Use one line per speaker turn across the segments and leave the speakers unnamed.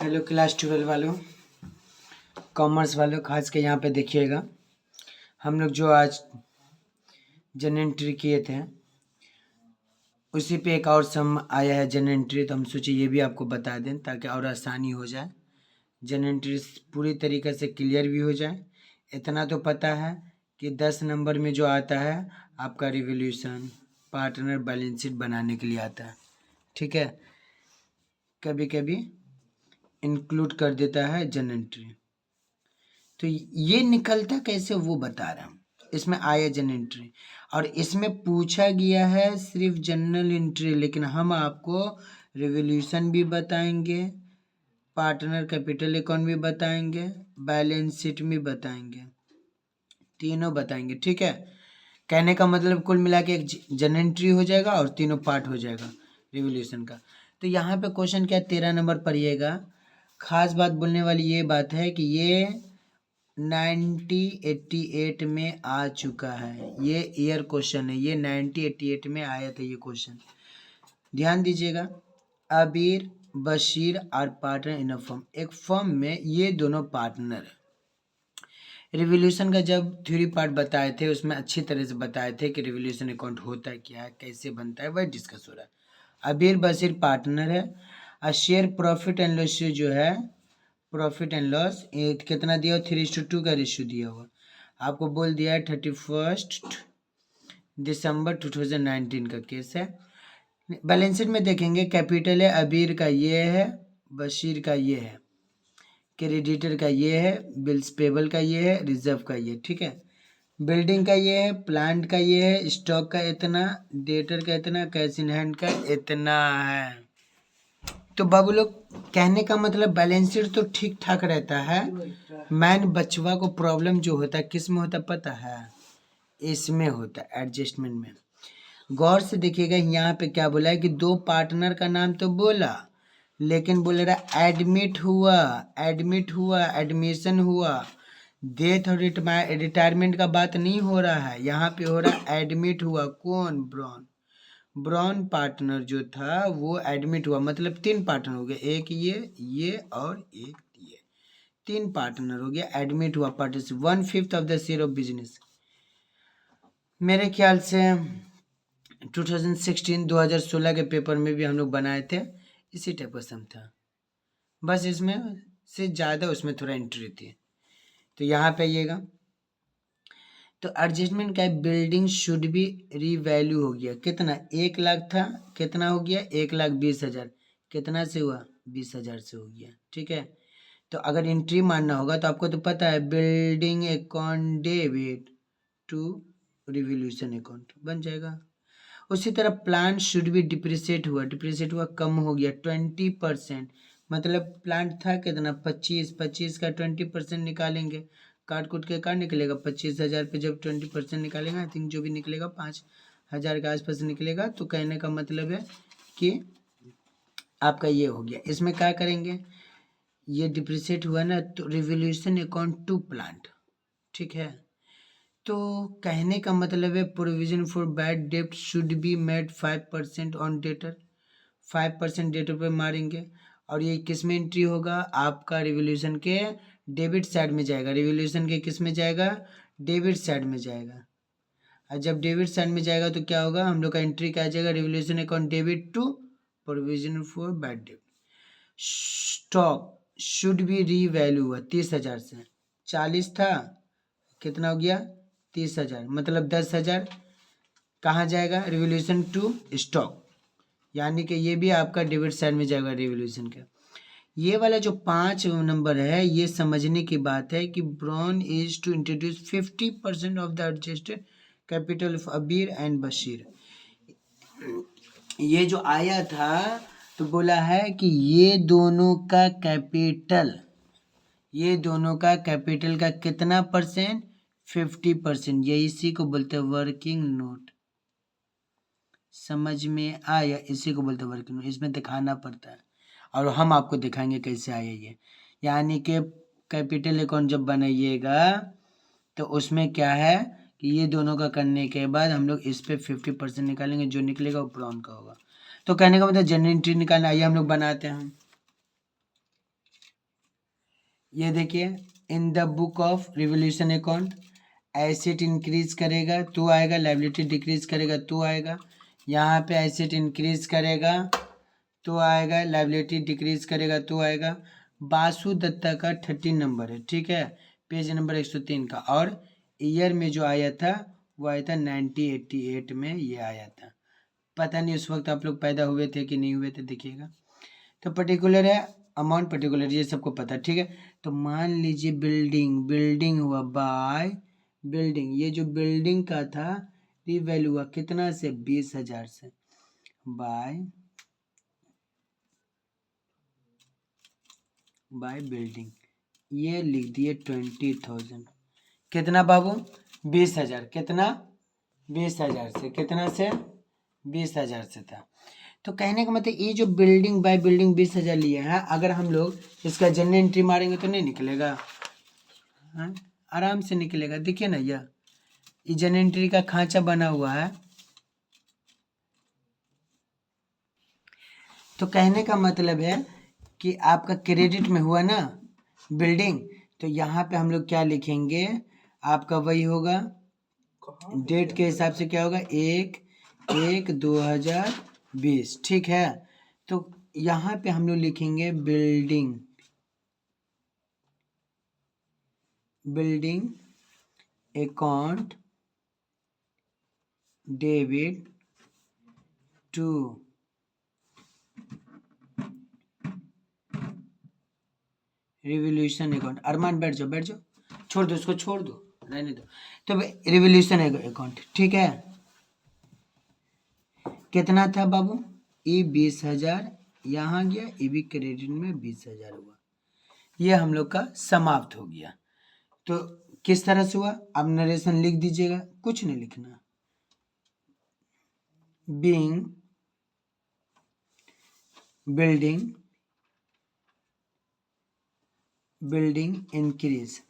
Hello class 12 वालों, commerce वालों, खास के यहाँ पे देखिएगा। हम लोग जो आज जनरल एंट्री किए थे उसी पे एक और सम आया है जनरल एंट्री, तो हम सोचे ये भी आपको बता दें ताकि और आसानी हो जाए, जनरल एंट्री पूरी तरीके से क्लियर भी हो जाए। इतना तो पता है कि 10 नंबर में जो आता है आपका रिवोल्यूशन, पार्टनर, बैलेंस शीट बनाने के लिए आता है। ठीक है, कभी कभी इंक्लूड कर देता है जनरल एंट्री। तो ये निकलता कैसे वो बता रहा हूँ। इसमें आया जनरल एंट्री और इसमें पूछा गया है सिर्फ जनरल एंट्री, लेकिन हम आपको रिवोल्यूशन भी बताएंगे, पार्टनर कैपिटल अकाउंट भी बताएंगे, बैलेंस शीट भी बताएंगे, तीनों बताएंगे। ठीक है, कहने का मतलब कुल मिला के एक जनरल एंट्री हो जाएगा और तीनों पार्ट हो जाएगा रिवोल्यूशन का। तो यहाँ पे क्वेश्चन क्या 13 नंबर पढ़िएगा। खास बात बोलने वाली ये बात है कि ये 1988 में आ चुका है। ये ईयर क्वेश्चन है, ये 1988 में आया था ये क्वेश्चन। ध्यान दीजिएगा, अबीर, बशीर और पार्टनर इन अ फर्म, एक फर्म में ये दोनों पार्टनर है। रिवोल्यूशन का जब थ्योरी पार्ट बताए थे उसमें अच्छी तरह से बताए थे कि रिवोल्यूशन अकाउंट होता है क्या है, कैसे बनता है, वही डिस्कस हो रहा है। अबीर बशीर पार्टनर है और शेयर प्रॉफिट एंड लॉस जो है, प्रॉफिट एंड लॉस कितना दिया हुआ, 3:2 का रेशियो दिया हुआ। आपको बोल दिया है 31 दिसंबर 2019 का केस है। बैलेंस शीट में देखेंगे, कैपिटल है अबीर का ये है, बशीर का ये है, क्रेडिटर का ये है, बिल्स पेबल का ये है, रिजर्व का ये। ठीक है, बिल्डिंग का ये है, प्लांट का ये है, स्टॉक का इतना, डेटर का इतना, कैश इन हैंड का इतना है। तो बाबू लोग कहने का मतलब बैलेंस शीट तो ठीक ठाक रहता है। मैन बचवा को प्रॉब्लम जो होता है किस में होता है पता है, इसमें होता है एडजस्टमेंट में। गौर से देखिएगा, यहाँ पे क्या बोला है कि दो पार्टनर का नाम तो बोला, लेकिन बोल रहा एडमिट हुआ, एडमिट हुआ, एडमिशन हुआ। डेथ और रिटायरमेंट का बात नहीं हो रहा है, यहाँ पे हो रहा है एडमिट हुआ। कौन? ब्रॉन। ब्रॉन पार्टनर जो था वो एडमिट हुआ, मतलब 3 पार्टनर हो गए, एक ये और एक ये, 3 पार्टनर हो गया, एडमिट हुआ। Partnership 1/5 of the share of business. मेरे ख्याल से 2016 के पेपर में भी हम लोग बनाए थे, इसी टाइप का सम था, बस इसमें से ज़्यादा उसमें थोड़ा एंट्री थी। तो यहाँ पे आइएगा, तो एडजस्टमेंट का बिल्डिंग शुड बी रीवैल्यू हो गया, कितना 1 लाख था, कितना हो गया 1,20,000, कितना से हुआ 20,000 से हो गया। ठीक है, तो अगर एंट्री मानना होगा तो आपको तो पता है building account debit to revolution account बन जाएगा। उसी तरह प्लांट शुड बी डिप्रिसिएट हुआ, डिप्रिसिएट हुआ कम हो गया 20%, मतलब प्लांट था कितना 25 का 20% निकालेंगे, काट कूट के क्या निकलेगा 25,000 पे जब 20% निकालेगा, आई थिंक जो भी निकलेगा 5,000 के आसपास निकलेगा। तो कहने का मतलब है कि आपका ये हो गया। इसमें क्या करेंगे, ये डिप्रिसिएट हुआ ना, तो रिवोल्यूशन अकाउंट टू प्लांट। ठीक है, तो कहने का मतलब है प्रोविजन फॉर बैड डेब्ट should be made 5% on debtor, 5% debtor पे मारेंगे। और ये किस में एंट्री होगा, आपका रिवोल्यूशन के डेबिट साइड में जाएगा, रिवोल्यूशन के किस में जाएगा, डेबिट साइड में जाएगा। और जब डेबिट साइड में जाएगा तो क्या होगा, हम लोग का एंट्री क्या आ जाएगा, revaluation account debit to provision for bad डेब्ट। स्टॉक शुड बी रीवैल्यू हुआ 30,000 से, 40 था, कितना हो गया 30,000, मतलब 10,000 कहाँ जाएगा, रिवोल्यूशन टू स्टॉक, यानी कि ये भी आपका डेबिट साइड में जाएगा रिवोल्यूशन का। ये वाला जो 5 नंबर है, ये समझने की बात है कि Brown is to introduce 50% of the adjusted capital of Abir and Bashir. ये जो आया था तो बोला है कि ये दोनों का कैपिटल, ये दोनों का कैपिटल का कितना परसेंट, 50%। ये इसी को बोलते हैं वर्किंग नोट। समझ में आया, इसी को बोलते हैं वर्किंग नोट। इसमें दिखाना पड़ता है और हम आपको दिखाएंगे कैसे आया ये। यानी कि कैपिटल अकाउंट जब बनाइएगा तो उसमें क्या है कि ये दोनों का करने के बाद हम लोग इस पे 50% निकालेंगे, जो निकलेगा वो ब्राउन का होगा। तो कहने का मतलब जनरल एंट्री निकालना, आइए हम लोग बनाते हैं। ये देखिए in the book of revolution account asset increase करेगा तो आएगा, लायबिलिटी डिक्रीज करेगा तो आएगा। यहाँ पे एसेट इंक्रीज करेगा तो आएगा, लायबिलिटी डिक्रीज करेगा तो आएगा। बासु दत्ता का 13 नंबर है, ठीक है, पेज नंबर 103 का। और ईयर में जो आया था वो आया था 1988 में ये आया था। पता नहीं उस वक्त आप लोग पैदा हुए थे कि नहीं हुए थे, देखिएगा। तो पर्टिकुलर है अमाउंट, पर्टिकुलर ये सबको पता है, ठीक है। तो मान लीजिए बिल्डिंग हुआ बाय बिल्डिंग, ये जो बिल्डिंग का था रिवैल्यू हुआ कितना से, 20,000 से, बाय बिल्डिंग, ये लिख दिए 20,000। कितना बाबू, 20,000, कितना 20,000 से, कितना से 20,000 से था। तो कहने का मतलब ये जो बिल्डिंग बाय बिल्डिंग 20,000 लिया है, अगर हम लोग इसका जनरल एंट्री मारेंगे तो नहीं निकलेगा, हाँ आराम से निकलेगा। देखिए ना ये जनरल एंट्री का खांचा बना हुआ है। तो कहने का मतलब है कि आपका क्रेडिट में हुआ ना बिल्डिंग, तो यहाँ पे हम लोग क्या लिखेंगे, आपका वही होगा डेट के हिसाब से, क्या होगा 1/1/2020, ठीक है। तो यहाँ पे हम लोग लिखेंगे building account debit to revolution account. Armaan बैठ जाओ, छोड़ दो उसको, छोड़ दो, रहने दो। तो रिवोल्यूशन अकाउंट, ठीक है। कितना था बाबू, ये 20,000 यहाँ गया, ये भी क्रेडिट में 20,000 हुआ। ये हम लोग का समाप्त हो गया। तो किस तरह से हुआ, अब नरेशन लिख दीजिएगा, कुछ नहीं लिखना। बीइंग बिल्डिंग इंक्रीज,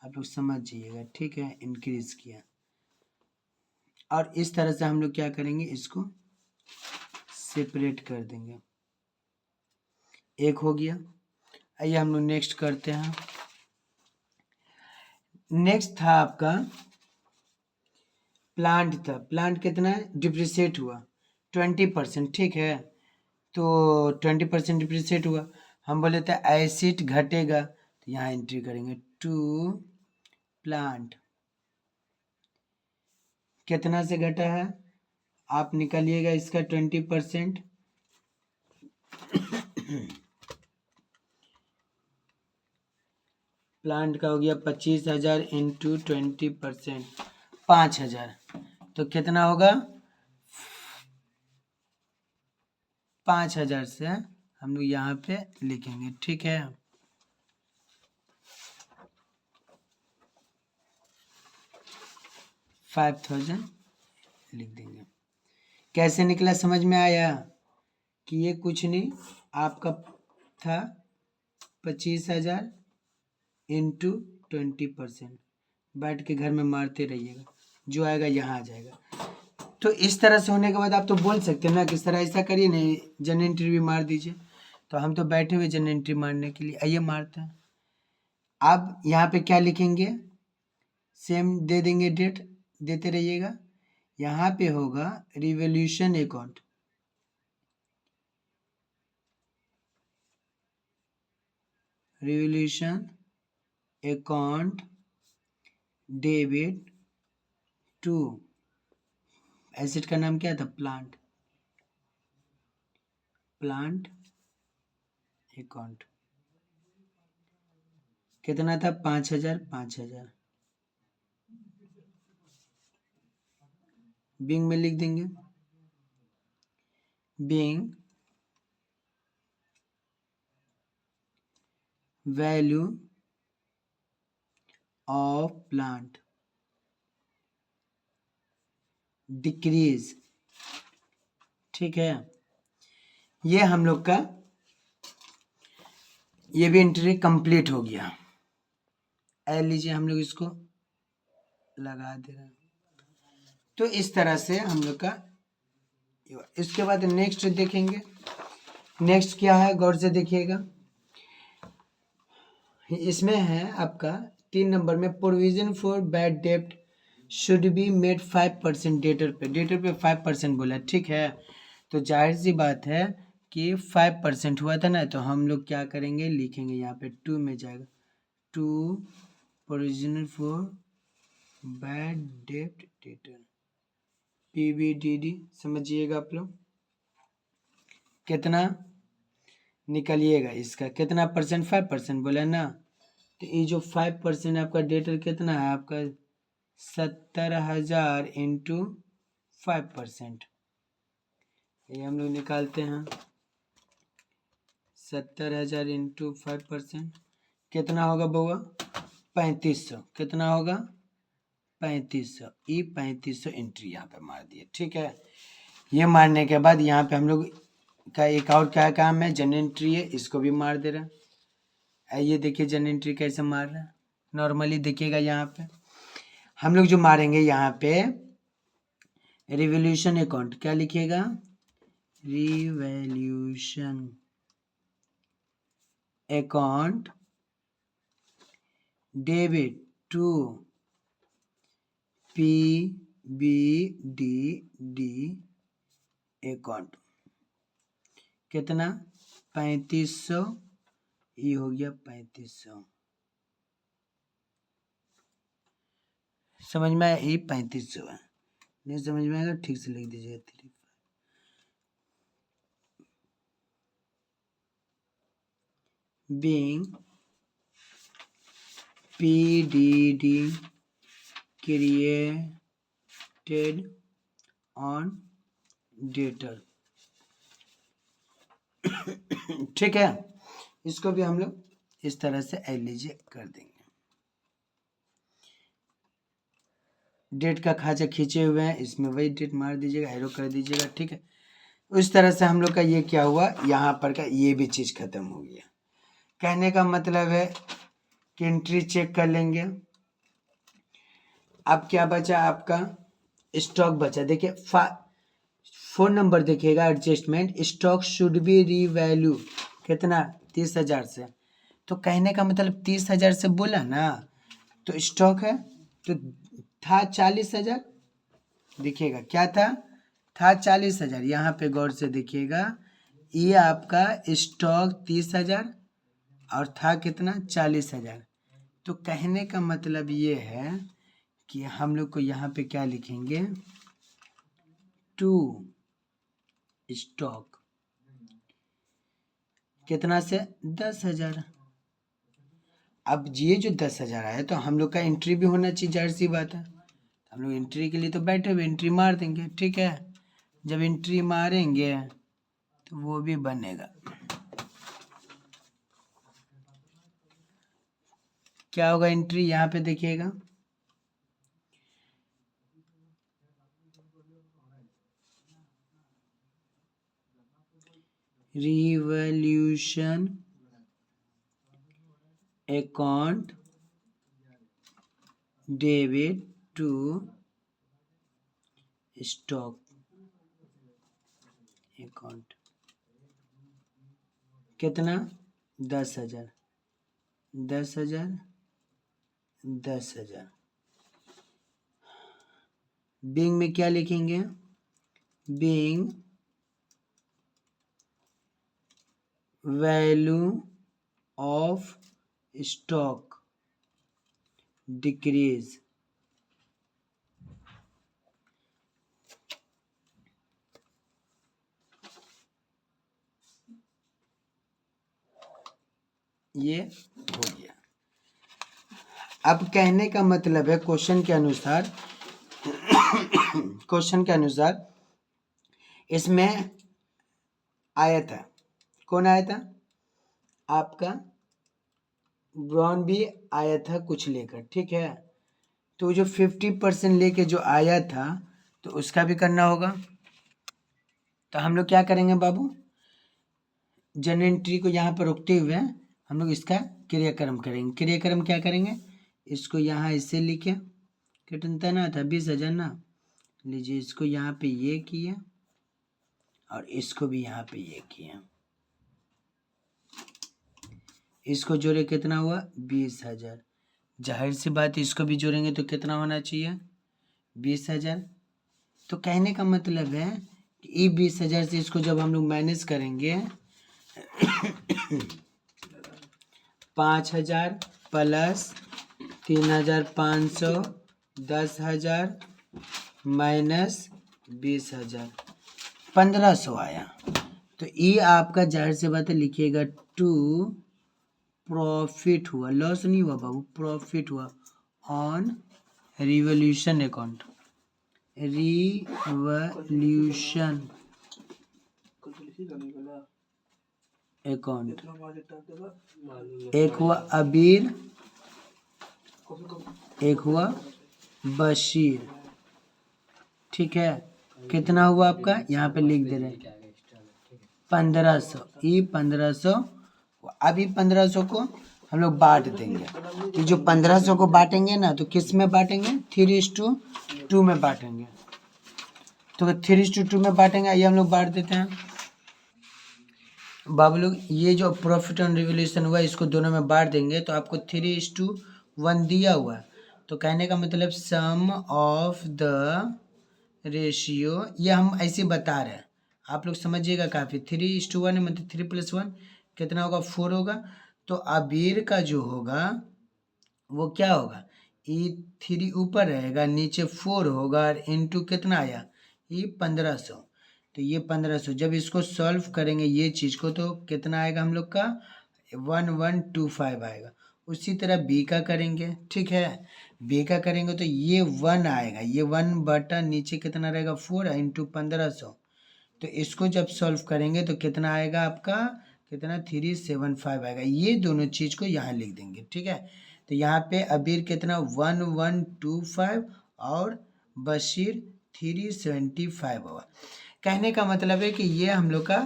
आप लोग समझ जाइएगा, ठीक है, इंक्रीज किया। और इस तरह से हम लोग क्या करेंगे, इसको सेपरेट कर देंगे, एक हो गया। आइए हम लोग नेक्स्ट करते हैं। नेक्स्ट था आपका प्लांट था। प्लांट कितना डिप्रिसिएट हुआ, 20%, ठीक है। तो 20% डिप्रिसिएट हुआ, हम बोले थे एसिड घटेगा, तो यहाँ एंट्री करेंगे टू प्लांट। कितना से घटा है, आप निकालिएगा इसका 20%। प्लांट का हो गया 25,000 इंटू 20%, 5,000। तो कितना होगा, 5,000 से हम लोग यहाँ पे लिखेंगे, ठीक है। $5,000 लिख देंगे। कैसे निकला, समझ में आया कि ये कुछ नहीं आपका था 25,000 इंटू 20%। बैठ के घर में मारते रहिएगा, जो आएगा यहाँ आ जाएगा। तो इस तरह से होने के बाद आप तो बोल सकते हैं ना किस तरह, ऐसा करिए नहीं, जनरल एंट्री भी मार दीजिए। तो हम तो बैठे हुए जनरल एंट्री मारने के लिए, आइए मारते हैं। अब यहाँ पे क्या लिखेंगे, सेम दे देंगे, डेट देते रहिएगा। यहाँ पे होगा revaluation account, debit to, asset का नाम क्या था, प्लांट अकाउंट। कितना था, 5,000। बिंग में लिख देंगे, being value of plant decrease, ठीक है। ये हम लोग का ये भी एंट्री कंप्लीट हो गया। एल लीजिए, हम लोग इसको लगा दे रहे हैं। तो इस तरह से हम लोग का, इसके बाद नेक्स्ट देखेंगे। नेक्स्ट क्या है, गौर से देखिएगा। इसमें है आपका 3 नंबर में प्रोविजन फॉर बैड डेब्ट शुड बी मेड 5% डेटर पे 5% बोला, ठीक है। तो जाहिर सी बात है कि 5% हुआ था ना, तो हम लोग क्या करेंगे, लिखेंगे यहाँ पे 2 में जाएगा, 2 प्रोविजन फॉर बैड डेब्ट डेटर, PBDD समझिएगा आप लोग। कितना निकलिएगा इसका, कितना परसेंट, 5% बोला ना, तो ये जो 5% आपका डेटर कितना है आपका, 70,000 इंटू 5%, ये हम लोग निकालते हैं। 70,000 इंटू 5% कितना होगा बउआ, 3500, कितना होगा 3500, ई 3500 एंट्री यहाँ पे मार दिए, ठीक है। ये मारने के बाद यहाँ पे हम लोग का एक और क्या काम है, जन एंट्री है, इसको भी मार दे रहा है। आइए देखिए जन एंट्री कैसे मार रहा है, नॉर्मली देखिएगा यहाँ पे हम लोग जो मारेंगे यहाँ पे रिवॉल्यूशन अकाउंट, क्या लिखिएगा, revaluation account debit to PBDD account, कितना 3500, ये हो गया 3500, समझ में आया, ये 3500 है, नहीं समझ में आएगा ठीक से लिख दीजिएगा 35। being PDD created on debtor, ठीक है। इसको भी हम लोग इस तरह से लीजिए कर देंगे, डेट का खाचा खींचे हुए हैं, इसमें वही डेट मार दीजिएगा, एरो कर दीजिएगा, ठीक है। उस तरह से हम लोग का ये क्या हुआ, यहाँ पर का ये भी चीज़ खत्म हो गया। कहने का मतलब है कि एंट्री चेक कर लेंगे। अब क्या बचा आपका, स्टॉक बचा, देखिए 4 नंबर देखिएगा, adjustment stock should be revalue, कितना 30,000 से, तो कहने का मतलब 30,000 से बोला ना, तो स्टॉक है तो था 40,000, देखिएगा क्या था 40,000, यहाँ पे गौर से देखिएगा, ये आपका स्टॉक 30,000 और था कितना 40,000, तो कहने का मतलब ये है कि हम लोग को यहाँ पे क्या लिखेंगे, टू स्टॉक कितना से 10,000। अब ये जो 10,000 आया तो हम लोग का एंट्री भी होना चाहिए, जाहिर सी बात है, हम लोग एंट्री के लिए तो बैठे हुए, एंट्री मार देंगे, ठीक है। जब एंट्री मारेंगे तो वो भी बनेगा, क्या होगा एंट्री, यहाँ पे देखिएगा, revaluation account debit to stock account, कितना 10,000, 10,000, 10,000। बिंग में क्या लिखेंगे, being value of stock decrease, ये हो गया। अब कहने का मतलब है क्वेश्चन के अनुसार इसमें आया था, कौन आया था, आपका ब्राउन भी आया था कुछ लेकर, ठीक है। तो जो 50% लेके जो आया था तो उसका भी करना होगा, तो हम लोग क्या करेंगे बाबू, जन एंट्री को यहाँ पर रोकते हुए हम लोग इसका क्रियाक्रम करेंगे। क्रियाक्रम क्या करेंगे, इसको यहाँ इससे लिखे, कितना ना था 20,000 ना, लीजिए इसको यहाँ पे ये किया और इसको भी यहाँ पे ये किया, इसको जोड़े कितना हुआ 20,000। जाहिर सी बात है इसको भी जोड़ेंगे तो कितना होना चाहिए 20,000। तो कहने का मतलब है कि ये 20,000 से इसको जब हम लोग माइनस करेंगे 5,000 प्लस 3,500 10,000 माइनस 20,000 1,500 आया। तो ये आपका जाहिर सी बात है लिखिएगा टू प्रॉफिट हुआ, लॉस नहीं हुआ बाबू, प्रॉफिट हुआ on revolution account. Revolution account. एक हुआ अबीर, एक हुआ बशीर। ठीक है, कितना हुआ आपका यहाँ पे लिख दे रहे हैं 1,500। ये 1,500 अभी 1,500 को हम लोग बांट देंगे। तो जो 1,500 को बांटेंगे ना तो किस में बांटेंगे 3:2 में बांटेंगे। तो 3:2 में बांटेंगे, ये हम लोग बांट देते हैं बाबू लोग। ये जो प्रॉफिट ऑन रिवॉल्यूशन हुआ इसको दोनों में बांट देंगे तो आपको 3:1 दिया हुआ है। तो कहने का मतलब सम ऑफ द रेशियो, ये हम ऐसे बता रहे हैं, आप लोग समझिएगा काफ़ी। 3:1 है मतलब 3 + 1 कितना होगा 4 होगा। तो अबीर का जो होगा वो क्या होगा, ये 3 ऊपर रहेगा नीचे 4 होगा और इंटू कितना आया ये 1,500। तो ये 1,500 जब इसको सॉल्व करेंगे ये चीज़ को तो कितना आएगा हम लोग का 1125 आएगा। उसी तरह बी का करेंगे, ठीक है, बी का करेंगे तो ये 1 आएगा, ये 1 बटा नीचे कितना रहेगा 4 इंटू 1,500। तो इसको जब सॉल्व करेंगे तो कितना आएगा आपका कितना 375 आएगा। ये दोनों चीज़ को यहाँ लिख देंगे, ठीक है। तो यहाँ पे अबीर कितना 1125 और बशीर 375 हुआ। कहने का मतलब है कि ये हम लोग का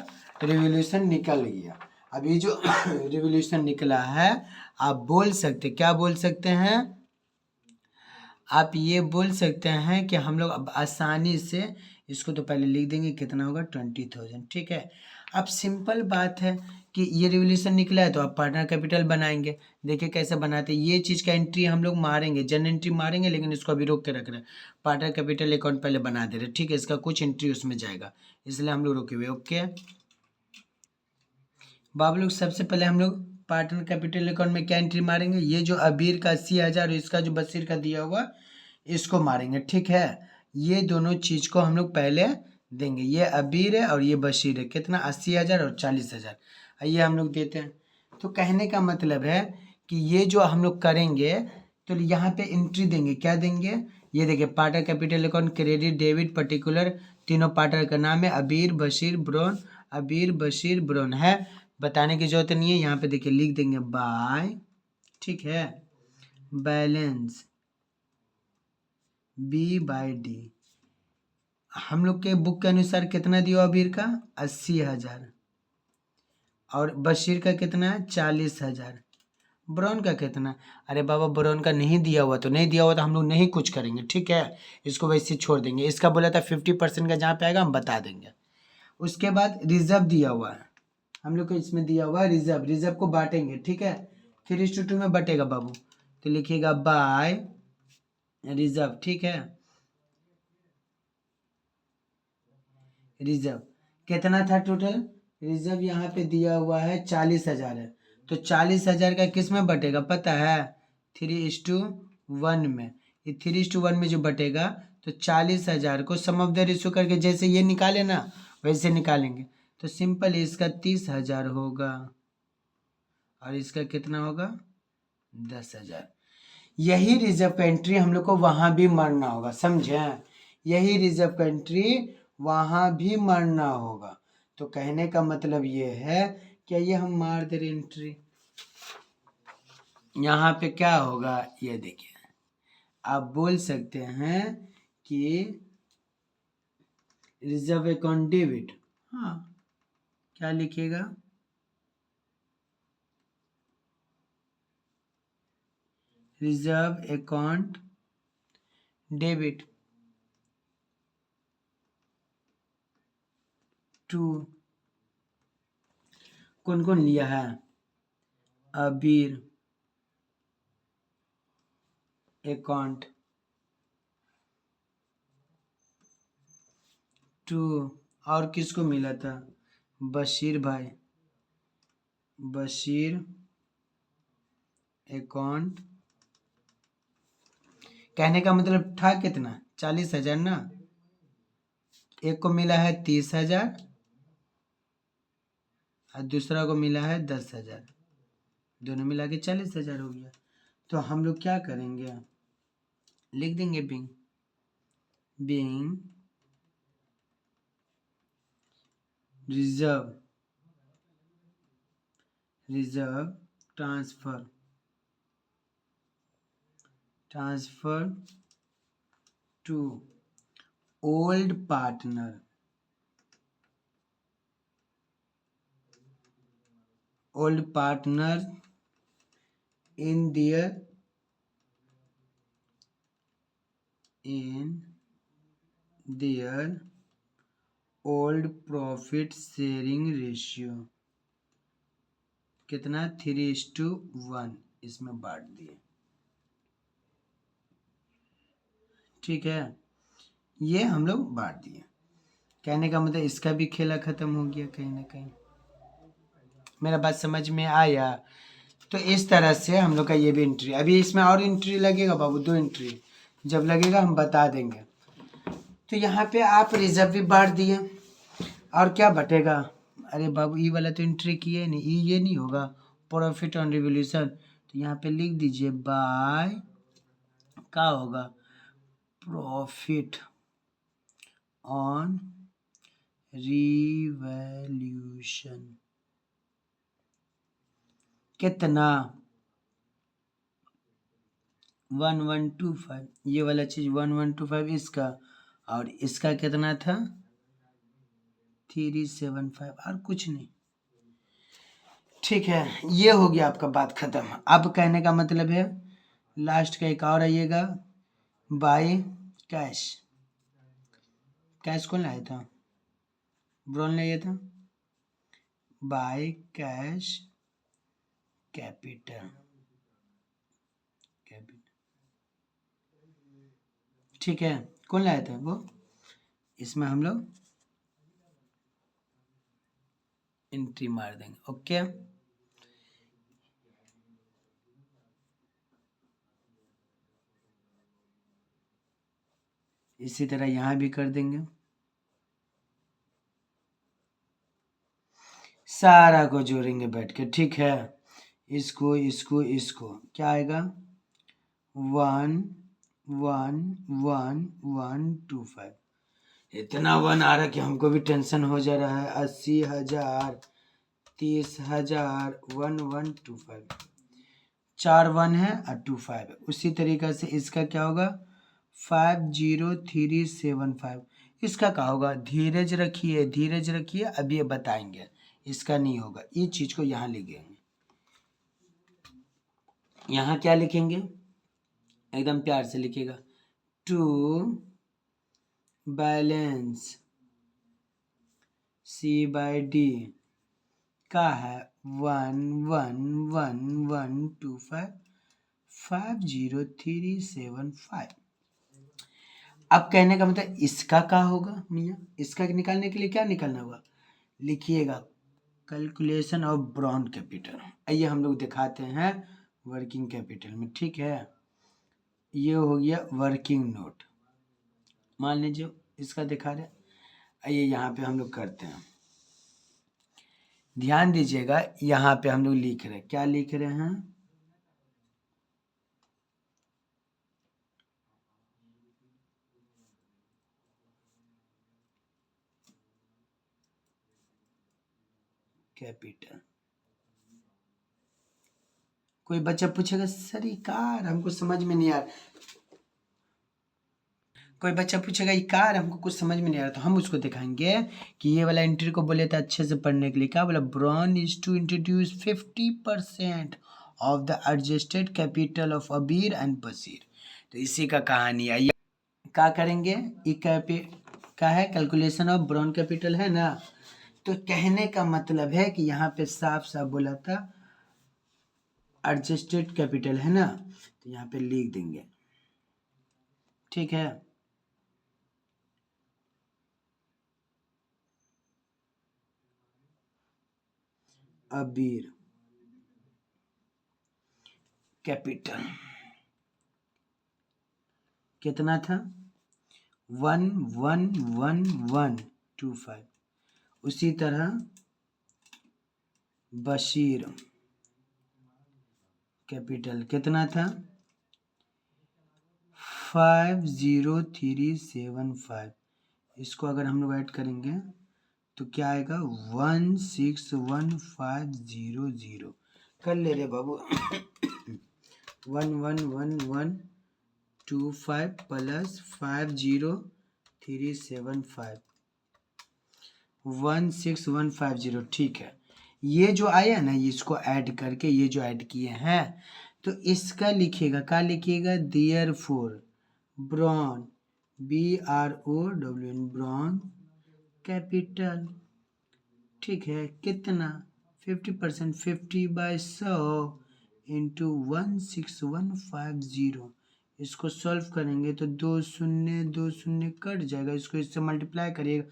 रिवॉल्यूशन निकल गया। अभी जो रिवॉल्यूशन निकला है आप बोल सकते, क्या बोल सकते हैं, आप ये बोल सकते हैं कि हम लोग अब आसानी से इसको तो पहले लिख देंगे कितना होगा 20,000। ठीक है, अब सिंपल बात है कि ये रिवॉल्यूशन निकला है तो आप पार्टनर कैपिटल बनाएंगे। देखिए कैसे बनाते हैं, ये चीज़ का एंट्री हम लोग मारेंगे, जन एंट्री मारेंगे, लेकिन इसको अभी रोक के रख रहे हैं। पार्टनर कैपिटल अकाउंट पहले बना दे रहे, ठीक है, इसका कुछ एंट्री उसमें जाएगा इसलिए हम लोग रोके हुए। ओके बाबू लोग, सबसे पहले हम लोग पार्टनर कैपिटल अकाउंट में क्या एंट्री मारेंगे, ये जो अबीर का 80,000 और इसका जो बशीर का दिया हुआ इसको मारेंगे। ठीक है, ये दोनों चीज़ को हम लोग पहले देंगे। ये अबीर है और ये बशीर है, कितना 80,000 और 40,000, ये हम लोग देते हैं। तो कहने का मतलब है कि ये जो हम लोग करेंगे तो यहाँ पे एंट्री देंगे, क्या देंगे, ये देखिए partner capital account credit debit particular, तीनों पार्टनर का नाम है अबीर बशीर ब्रोन, अबीर बशीर ब्रोन है, बताने की जरूरत नहीं है। यहाँ पे देखिए लिख देंगे बाय, ठीक है, बैलेंस B/D। हम लोग के बुक के अनुसार कितना दिया अबीर का 80,000 और बशीर का कितना है 40,000, ब्राउन का कितना, अरे बाबा ब्राउन का नहीं दिया हुआ तो नहीं दिया हुआ तो हम लोग नहीं कुछ करेंगे, ठीक है, इसको वैसे छोड़ देंगे। इसका बोला था 50% का जहाँ पे आएगा हम बता देंगे। उसके बाद रिजर्व दिया हुआ है हम लोग को, इसमें दिया हुआ है रिजर्व, रिजर्व को बांटेंगे, ठीक है, 3:2 में बटेगा बाबू। तो लिखिएगा बाय रिजर्व, ठीक है, रिजर्व कितना था टोटल, रिजर्व यहाँ पे दिया हुआ है 40,000 है। तो 40,000 का किस में बटेगा पता है 3:1 में। ये 3:1 में जो बटेगा तो 40,000 को सम ऑफ द रेशियो करके जैसे ये निकाले ना वैसे निकालेंगे। तो सिंपल इसका 30,000 होगा और इसका कितना होगा 10,000। यही रिजर्व का एंट्री हम लोग को वहां भी मारना होगा, समझे, यही रिजर्व का एंट्री वहां भी मारना होगा। तो कहने का मतलब ये है कि ये हम मार दे रहे एंट्री, यहाँ पे क्या होगा ये देखिए, आप बोल सकते हैं कि रिजर्व अकाउंट डेबिट, हाँ क्या लिखिएगा रिजर्व अकाउंट डेबिट टू कौन कौन लिया है अबीर अकाउंट टू, और किसको मिला था? बशीर भाई, बशीर अकाउंट, कहने का मतलब था कितना? 40,000 ना। एक को मिला है 30,000 और दूसरा को मिला है 10,000, दोनों मिला के 40,000 हो गया। तो हम लोग क्या करेंगे, लिख देंगे being reserve transfer to old partner in their old profit sharing ratio, कितना? 3:1 इसमें बांट दिए। ठीक है, ये हम लोग बांट दिए। कहने का मतलब इसका भी खेला खत्म हो गया कहीं ना कहीं। मेरा बात समझ में आया? तो इस तरह से हम लोग का ये भी एंट्री, अभी इसमें और एंट्री लगेगा बाबू, 2 एंट्री जब लगेगा हम बता देंगे। तो यहाँ पे आप रिजर्व भी बांट दिए, और क्या बटेगा? अरे बाबू ई वाला तो एंट्री किए नहीं, ई ये नहीं होगा, प्रॉफिट ऑन रिवोल्यूशन। तो यहाँ पे लिख दीजिए बाय, क्या होगा? प्रॉफिट ऑन रिवोल्यूशन कितना? 1125, ये वाला चीज 1125 इसका, और इसका कितना था? 375, और कुछ नहीं। ठीक है, ये हो गया आपका बात खत्म। अब कहने का मतलब है लास्ट का एक और आइएगा, बाय कैश। कैश कौन लाया था? ब्रॉन लाया था। बाय कैश कैपिटल, ठीक है, कौन लाया था वो? इसमें हम लोग एंट्री मार देंगे। ओके, इसी तरह यहाँ भी कर देंगे, सारा को जोड़ेंगे बैठ के। ठीक है, इसको इसको इसको क्या आएगा? 1111125। इतना 1 आ रहा कि हमको भी टेंशन हो जा रहा है। 80,000, 30,000, 1125, 4 1 है और 2 5 है। उसी तरीका से इसका क्या होगा? 50375। इसका क्या होगा? धीरज रखिए, धीरज रखिए, अभी ये बताएंगे। इसका नहीं होगा, ये चीज को यहाँ लिखेंगे। यहाँ क्या लिखेंगे? एकदम प्यार से लिखिएगा, टू बैलेंस C/D का है 1111125 50375। अब कहने का मतलब इसका क्या होगा मियाँ? इसका निकालने के लिए क्या निकालना होगा? लिखिएगा कैलकुलेशन ऑफ ब्रॉन कैपिटल। आइए हम लोग दिखाते हैं वर्किंग कैपिटल में। ठीक है, ये हो गया वर्किंग नोट, मान लीजिए इसका दिखा रहे। आइए यहाँ पे हम लोग करते हैं, ध्यान दीजिएगा। यहाँ पे हम लोग लिख रहे हैं, क्या लिख रहे हैं? कैपिटल। कोई बच्चा पूछेगा सर ये कार हमको समझ में नहीं आ रहा, कोई बच्चा पूछेगा ये कार हमको कुछ समझ में नहीं आ रहा, तो हम उसको दिखाएंगे कि ये वाला एंट्री को बोले थे अच्छे से पढ़ने के लिए। क्या बोला? Brown is to introduce 50% of the adjusted capital of Abir and Bashir. तो इसी का कहानी है। क्या करेंगे? क्या है? कैलकुलेशन ऑफ ब्रॉन कैपिटल है ना। तो कहने का मतलब है कि यहाँ पे साफ साफ बोला था एडजस्टेड कैपिटल है ना, तो यहाँ पे लिख देंगे, ठीक है। अबीर कैपिटल कितना था, 111,125। उसी तरह बशीर कैपिटल कितना था, 50375। इसको अगर हम लोग ऐड करेंगे तो क्या आएगा, 1611500। कर ले रे बाबू 111,125 प्लस 50375, 16150, ठीक है। ये जो आया ना, इसको ऐड करके ये जो ऐड किए हैं, तो इसका लिखिएगा, क्या लिखिएगा, therefore Brown, BROWN Brown capital, ठीक है। कितना, 50%, 50/100 इंटू 16150। इसको सॉल्व करेंगे तो 2 शून्य कट जाएगा, इसको इससे मल्टीप्लाई करिएगा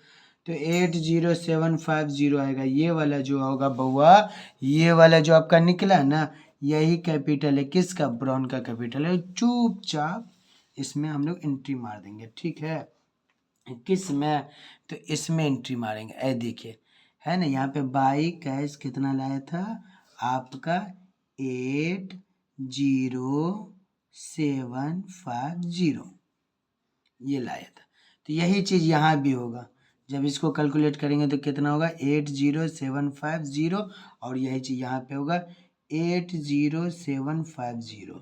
तो 80750 आएगा। ये वाला जो होगा बउआ, ये वाला जो आपका निकला ना, यही कैपिटल है, किसका, ब्राउन का कैपिटल है। चुपचाप इसमें हम लोग एंट्री मार देंगे, ठीक है। किस में, तो इसमें एंट्री मारेंगे। ऐ देखिए, है ना, यहाँ पे बाई कैश कितना लाया था आपका, 80750, ये लाया था। तो यही चीज़ यहाँ भी होगा, जब इसको कैलकुलेट करेंगे तो कितना होगा, 80750, और यही चीज़ यहाँ पे होगा 80750।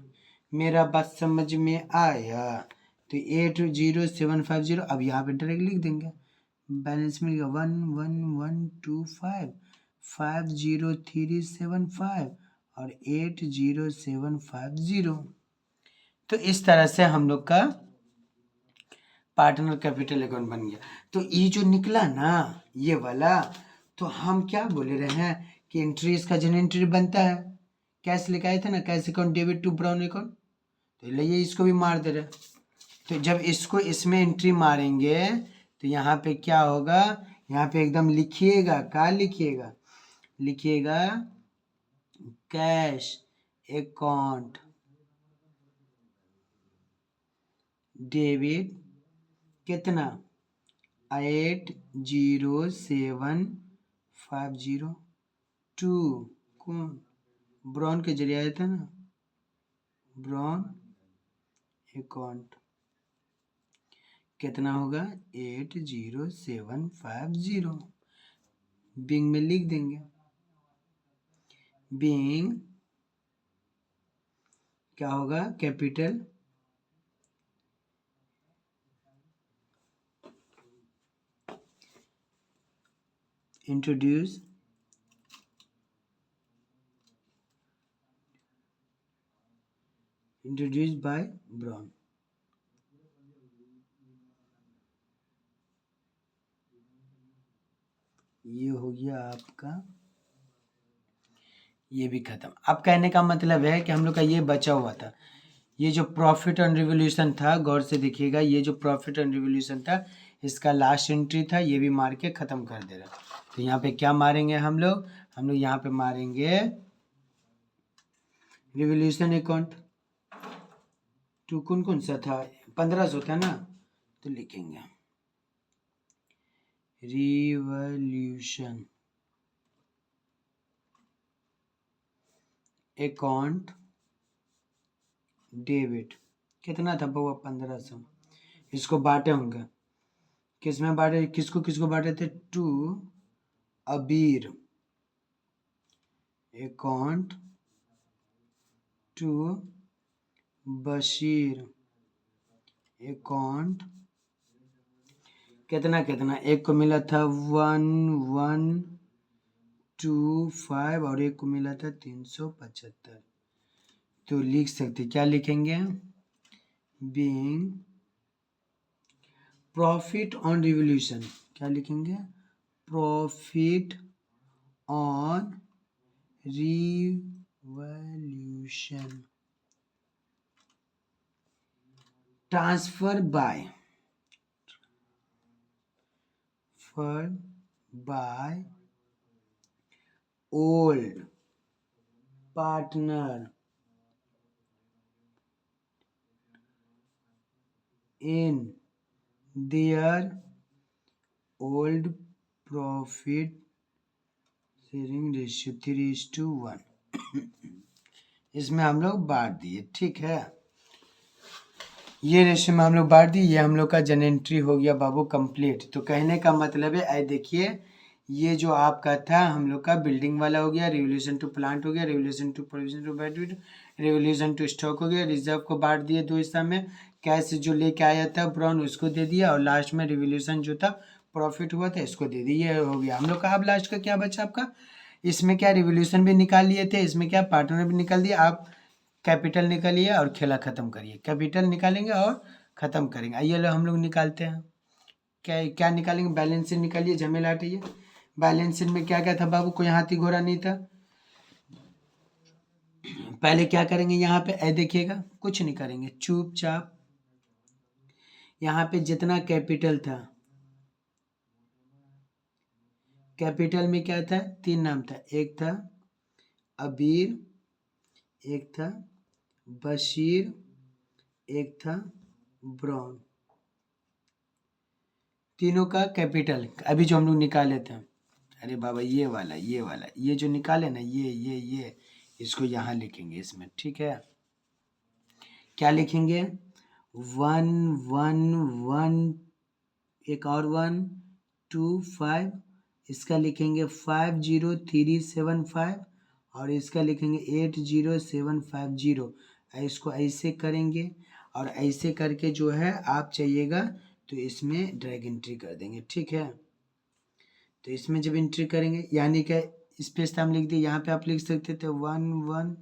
मेरा बात समझ में आया, तो 80750 अब यहाँ पे डायरेक्ट लिख देंगे, बैलेंस मिल गया 11125, 50375 और 80750। तो इस तरह से हम लोग का पार्टनर कैपिटल अकाउंट बन गया। तो ये जो निकला ना ये वाला, तो हम क्या बोले रहे हैं कि एंट्री, इसका जन एंट्री बनता है, कैश लेके आए थे ना, cash account debit to Brown account, तो लिए इसको भी मार दे रहे। तो जब इसको इसमें एंट्री मारेंगे तो यहाँ पे क्या होगा, यहाँ पे एकदम लिखिएगा, क्या लिखिएगा, लिखिएगा कैश अकाउंट डेबिट कितना, 80750 टू, कौन, ब्राउन के जरिए आया था ना, ब्राउन अकाउंट कितना होगा, 80750। बिंग में लिख देंगे, बिंग क्या होगा, कैपिटल इंट्रोड्यूस बाय ब्राउन। ये हो गया आपका, ये भी खत्म। अब कहने का मतलब है कि हम लोग का ये बचा हुआ था, ये जो प्रॉफिट ऑन रिवोल्यूशन था, गौर से देखिएगा, ये जो प्रॉफिट ऑन रिवोल्यूशन था, इसका लास्ट एंट्री था, ये भी मार के खत्म कर दे रहा। तो यहाँ पे क्या मारेंगे हम लोग यहाँ पे मारेंगे रिवोल्यूशन अकाउंट टू, कौन कौन सा था, 1500 था ना, तो लिखेंगे रिवोल्यूशन अकाउंट डेबिट कितना था बउआ, 1500। इसको बांटे होंगे, किस में बांटे, किसको किसको बांटे थे, टू अबीर अकाउंट, टू बशीर अकाउंट, कितना कितना, एक को मिला था 1125 और एक को मिला था 375। तो लिख सकते, क्या लिखेंगे, बीइंग प्रॉफिट ऑन रिवोल्यूशन, क्या लिखेंगे, profit on revolution distribution transfer by old partner in their old profit sharing ratio 3:1 इसमें हम लोग बांट दिए। ठीक है, ये रेशियो में हम लोग बांट दिए। ये हम लोग का जनरेंट्री हो गया बाबू कंप्लीट। तो कहने का मतलब है आई देखिए, ये जो आपका था हम लोग का बिल्डिंग वाला हो गया, रिवोल्यूशन टू प्लांट हो गया, revaluation to provision to battery, revaluation to stock हो गया, रिजर्व को बांट दिए दो हिस्सा में, कैश जो लेके आया था ब्राउन उसको दे दिया, और लास्ट में रिवोल्यूशन जो था प्रॉफिट हुआ था इसको दे दिया। ये हो गया हम लोग का। अब लास्ट का क्या बचा आपका, इसमें क्या रिवोल्यूशन भी निकाल लिए थे, इसमें क्या पार्टनर भी निकाल दिया। आप कैपिटल निकालिए और खेला खत्म करिए। कैपिटल निकालेंगे और खत्म करेंगे। आइए लो हम लोग निकालते हैं। क्या क्या निकालेंगे, बैलेंस शीट निकालिए, झमेला हटाइए। बैलेंस शीट में क्या क्या था बाबू, कोई हाथी घोड़ा नहीं था। पहले क्या करेंगे यहाँ पे, ऐ देखिएगा, कुछ नहीं करेंगे, चुपचाप यहाँ पे जितना कैपिटल था, कैपिटल में क्या था, 3 नाम था, एक था अबीर, एक था बशीर, एक था ब्राउन। तीनों का कैपिटल अभी जो हम लोग निकाले थे, अरे बाबा ये वाला ये जो निकाले ना, ये इसको यहाँ लिखेंगे इसमें। ठीक है, क्या लिखेंगे, 1 1 1, एक और 1 2 5, इसका लिखेंगे 50375, और इसका लिखेंगे 80750। इसको ऐसे करेंगे और ऐसे करके जो है आप चाहिएगा तो इसमें ड्रैग एंट्री कर देंगे। ठीक है, तो इसमें जब एंट्री करेंगे यानी कि स्पेस हम लिख दिए, यहाँ पे आप लिख सकते थे 1 1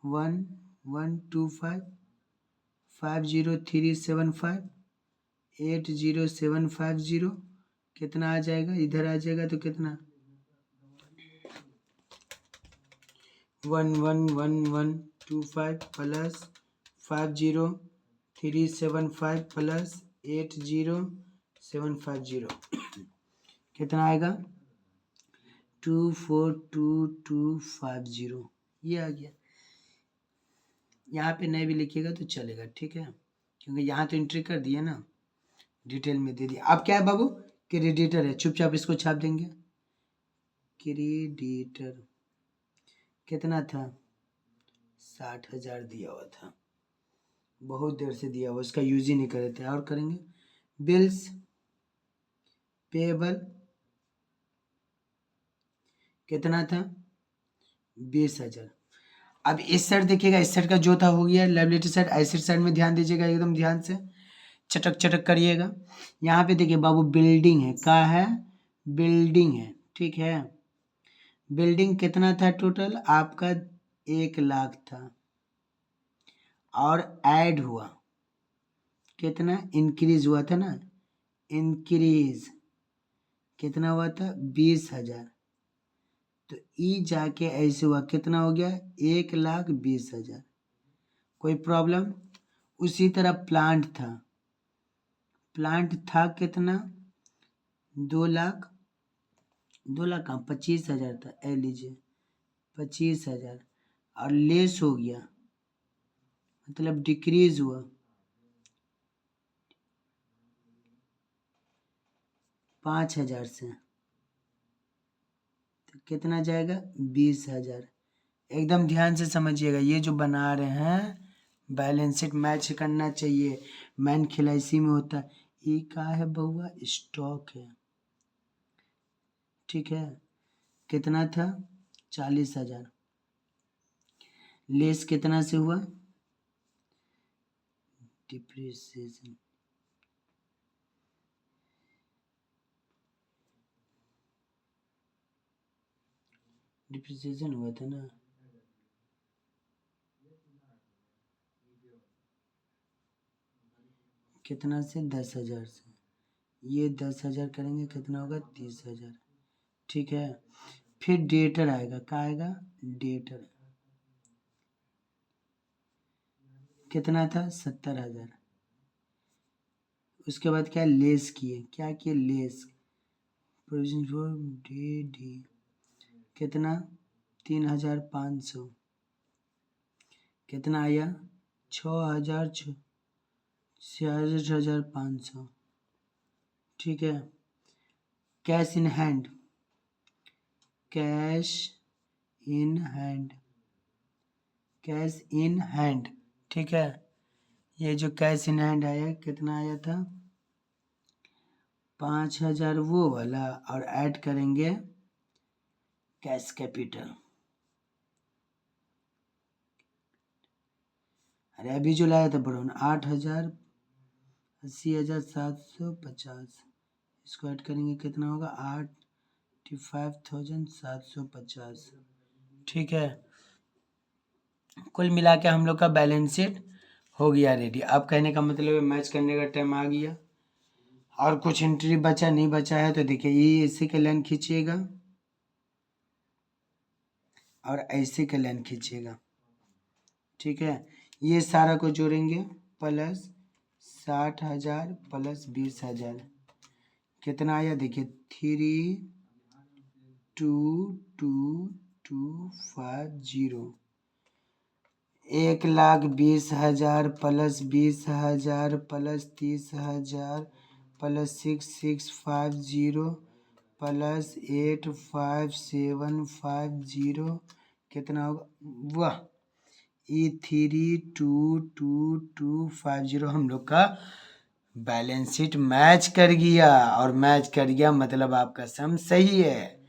1 1 2 5 50375 80750। कितना आ जाएगा, इधर आ जाएगा तो कितना, 1 1 1 1 2 5 प्लस 50375 प्लस 80750 कितना आएगा, 242250। ये आ गया। यहाँ पे नहीं भी लिखिएगा तो चलेगा। ठीक है, क्योंकि यहाँ तो एंट्री कर दिया ना, डिटेल में दे दिया। अब क्या है बाबू, क्रेडिटर है, चुपचाप इसको छाप देंगे। क्रेडिटर कितना था, 60,000 दिया हुआ था, बहुत देर से दिया हुआ, उसका यूज ही नहीं कर रहे थे। और करेंगे बिल्स पेएबल कितना था, 20,000। अब इस साइड देखिएगा, इस साइड का जो था हो गया लायबिलिटी साइड, एसेट साइड में ध्यान दीजिएगा, एकदम ध्यान से चटक चटक करिएगा। यहाँ पे देखिए बाबू बिल्डिंग है, क्या है, बिल्डिंग है। ठीक है, बिल्डिंग कितना था टोटल आपका, 1,00,000 था, और ऐड हुआ कितना, इंक्रीज हुआ था ना, इंक्रीज कितना हुआ था, 20,000। तो ई जाके ऐसे हुआ, कितना हो गया, 1,20,000। कोई प्रॉब्लम। उसी तरह प्लांट था, प्लांट था कितना, 2,00,000, 2,00,000 कहाँ, 25,000 था, ए लीजिए 25,000, और लेस हो गया मतलब डिक्रीज हुआ, 5,000 से, तो कितना जाएगा, 20,000। एकदम ध्यान से समझिएगा, ये जो बना रहे हैं बैलेंस शीट मैच करना चाहिए, मैन खेला इसी में होता है। ये क्या है बउआ, स्टॉक है। ठीक है, कितना था, 40,000, लेस कितना से हुआ, डिप्रिसिएशन, डिप्रिसिएशन हुआ था ना, कितना से, 10,000 से, ये 10,000 करेंगे कितना होगा, 30,000। ठीक है, फिर डेटर आएगा, क्या आएगा, डेटर, कितना था 70,000। उसके बाद क्या लेस किए, क्या किए लेस, प्रोविजन फॉर डी कितना 3,500, कितना आया 66,500। ठीक है। Cash in hand, cash in hand, cash in hand. ठीक है, ये जो कैश इन हैंड आया कितना आया था 5,000 वो वाला, और ऐड करेंगे कैश कैपिटल। अरे अभी जो लाया था बड़ोन 8,000, 80,750, इसको ऐड करेंगे कितना होगा 85,750। ठीक है, कुल मिला के हम लोग का बैलेंस शीट हो गया रेडी। अब कहने का मतलब है मैच करने का टाइम आ गया। और कुछ एंट्री बचा नहीं बचा है तो देखिए ये इसी के लाइन खींचिएगा और ऐसे के लाइन खींचिएगा। ठीक है, ये सारा को जोड़ेंगे प्लस 60,000 प्लस 20,000 कितना आया देखिए 322,250। 1,20,000 प्लस 20,000 प्लस 30,000 प्लस 6,650 प्लस 8,5,750 कितना होगा, वाह 322,250 हम लोग का बैलेंस शीट मैच कर गया। और मैच कर गया मतलब आपका सम सही है।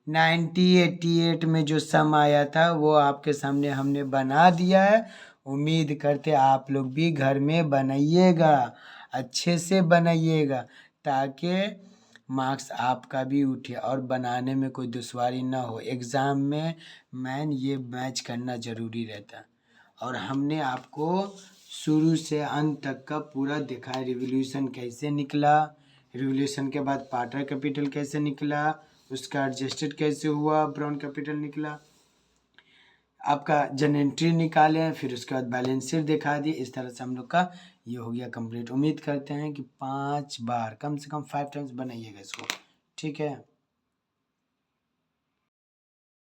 9088 में जो सम आया था वो आपके सामने हमने बना दिया है। उम्मीद करते आप लोग भी घर में बनाइएगा, अच्छे से बनाइएगा ताकि मार्क्स आपका भी उठे और बनाने में कोई दुश्वारी ना हो। एग्ज़ाम में मैन ये मैच करना ज़रूरी रहता। और हमने आपको शुरू से अंत तक का पूरा दिखाया, रिवोल्यूशन कैसे निकला, रिवोल्यूशन के बाद पार्टर कैपिटल कैसे निकला, उसका एडजस्टेड कैसे हुआ, ब्राउन कैपिटल निकला, आपका जनरेंट्री निकाले, फिर उसके बाद बैलेंस शीट दिखा दिए। इस तरह से हम लोग का ये हो गया कंप्लीट। उम्मीद करते हैं कि 5 बार कम से कम 5 टाइम्स बनाइएगा इसको। ठीक है।